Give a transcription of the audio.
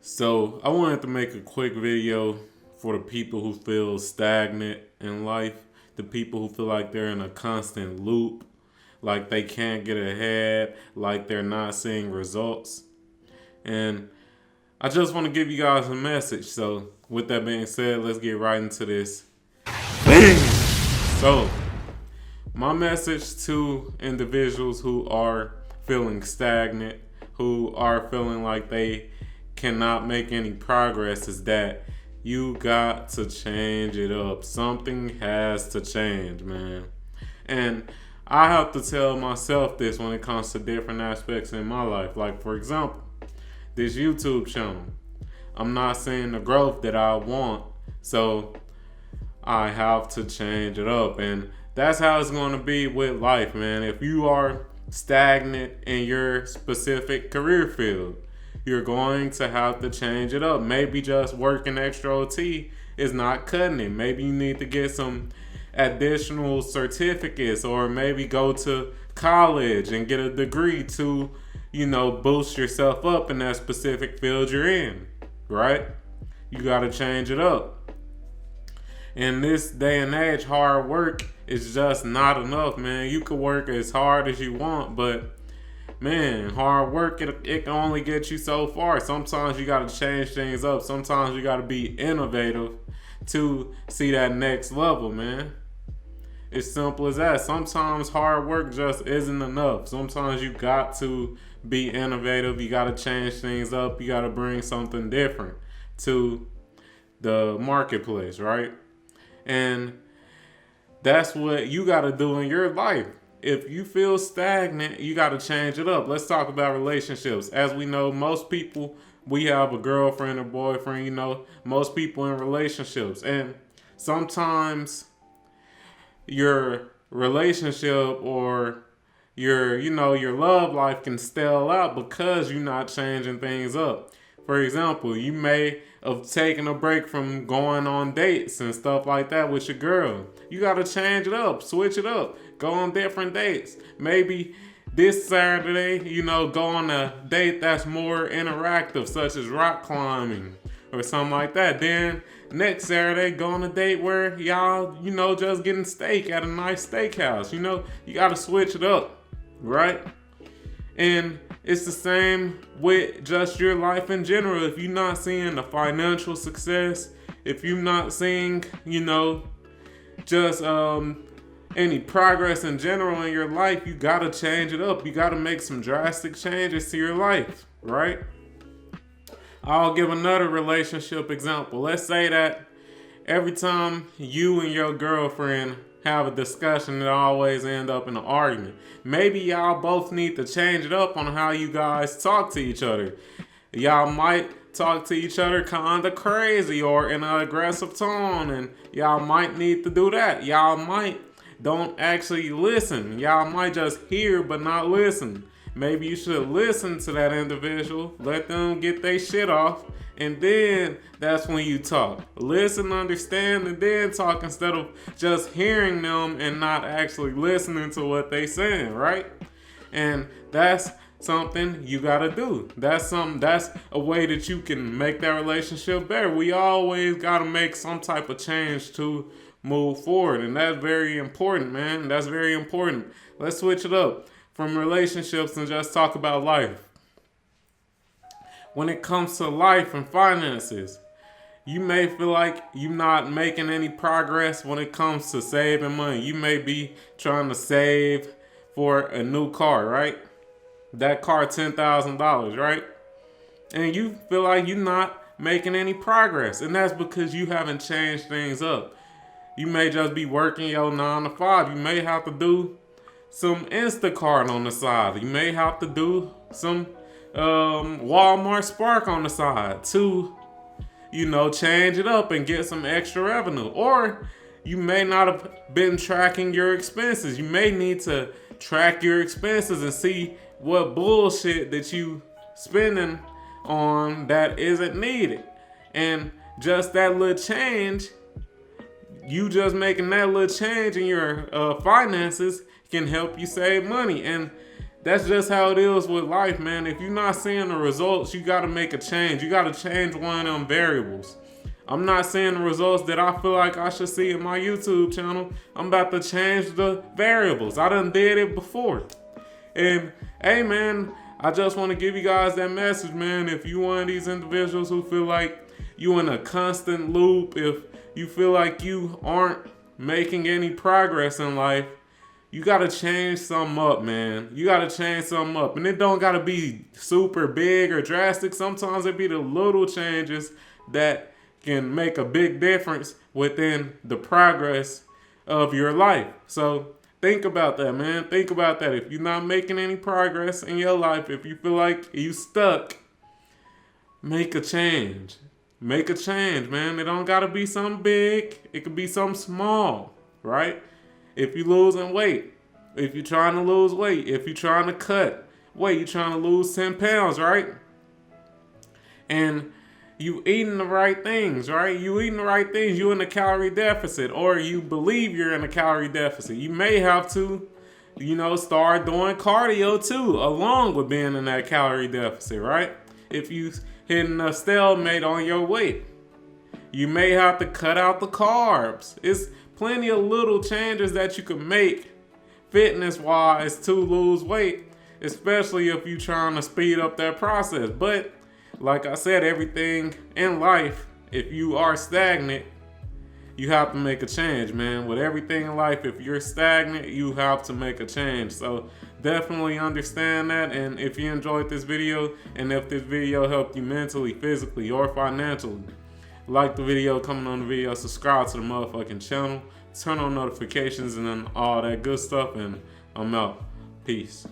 So I wanted to make a quick video for the people who feel stagnant in life, the people who feel like they're in a constant loop, like they can't get ahead, like they're not seeing results. And I just want to give you guys a message. So with that being said, let's get right into this. So my message to individuals who are feeling stagnant, who are feeling like they cannot make any progress is that you got to change it up. Something has to change, man. And I have to tell myself this when it comes to different aspects in my life. Like, for example, this YouTube channel. I'm not seeing the growth that I want, so I have to change it up. And that's how it's going to be with life, man. If you are stagnant in your specific career field, you're going to have to change it up. Maybe just working extra OT is not cutting it. Maybe you need to get some additional certificates, or maybe go to college and get a degree to, boost yourself up in that specific field you're in, right? You got to change it up. In this day and age, hard work is just not enough, man. You can work as hard as you want, but man, hard work, it can only get you so far. Sometimes you got to change things up. Sometimes you got to be innovative to see that next level, man. It's simple as that. Sometimes hard work just isn't enough. Sometimes you got to be innovative. You got to change things up. You got to bring something different to the marketplace, right? And that's what you got to do in your life. If you feel stagnant, you got to change it up. Let's talk about relationships. As we know, most people, we have a girlfriend or boyfriend, most people in relationships. And sometimes your relationship or your love life can stale out because you're not changing things up. For example, you may have taken a break from going on dates and stuff like that with your girl. You got to change it up, switch it up, go on different dates. Maybe this Saturday, go on a date that's more interactive, such as rock climbing or something like that. Then next Saturday, go on a date where y'all, just getting steak at a nice steakhouse. You got to switch it up, right? And it's the same with just your life in general. If you're not seeing the financial success, if you're not seeing, just any progress in general in your life, you got to change it up. You got to make some drastic changes to your life, right? I'll give another relationship example. Let's say that every time you and your girlfriend have a discussion, it always end up in an argument. Maybe y'all both need to change it up on how you guys talk to each other. Y'all might talk to each other kind of crazy or in an aggressive tone, and y'all might need to do that. Y'all might don't actually listen. Y'all might just hear but not listen. Maybe you should listen to that individual, let them get their shit off, and then that's when you talk. Listen, understand, and then talk, instead of just hearing them and not actually listening to what they saying, right? And that's something you gotta do. That's a way that you can make that relationship better. We always gotta make some type of change to move forward, and that's very important, man. That's very important. Let's switch it up from relationships and just talk about life. When it comes to life and finances, you may feel like you're not making any progress when it comes to saving money. You may be trying to save for a new car, right? That car, $10,000, right? And you feel like you're not making any progress. And that's because you haven't changed things up. You may just be working your 9 to 5. You may have to do some Instacart on the side. You may have to do some Walmart Spark on the side to, change it up and get some extra revenue. Or you may not have been tracking your expenses. You may need to track your expenses and see what bullshit that you spending on that isn't needed. And just that little change, you just making that little change in your finances can help you save money. And that's just how it is with life, man. If you're not seeing the results, you got to make a change. You got to change one of them variables. I'm not seeing the results that I feel like I should see in my YouTube channel. I'm about to change the variables. I done did it before. And hey, man, I just want to give you guys that message, man. If you one of these individuals who feel like you in a constant loop, if you feel like you aren't making any progress in life, you got to change something up, man. You got to change something up. And it don't got to be super big or drastic. Sometimes it be the little changes that can make a big difference within the progress of your life. So think about that, man. Think about that. If you're not making any progress in your life, if you feel like you stuck, make a change. Make a change, man. It don't got to be something big. It could be something small, right? If you're losing weight, if you're trying to lose weight, if you're trying to cut weight, you're trying to lose 10 pounds, right? And you eating the right things, right? You eating the right things. You in a calorie deficit, or you believe you're in a calorie deficit. You may have to, start doing cardio too, along with being in that calorie deficit, right? If you hitting a stalemate on your weight, you may have to cut out the carbs. It's plenty of little changes that you can make fitness-wise to lose weight, especially if you're trying to speed up that process. But like I said, everything in life, if you are stagnant, you have to make a change, man. With everything in life, if you're stagnant, you have to make a change. So definitely understand that. And if you enjoyed this video, and if this video helped you mentally, physically, or financially, like the video, comment on the video, subscribe to the motherfucking channel, turn on notifications, and then all that good stuff. And I'm out. Peace.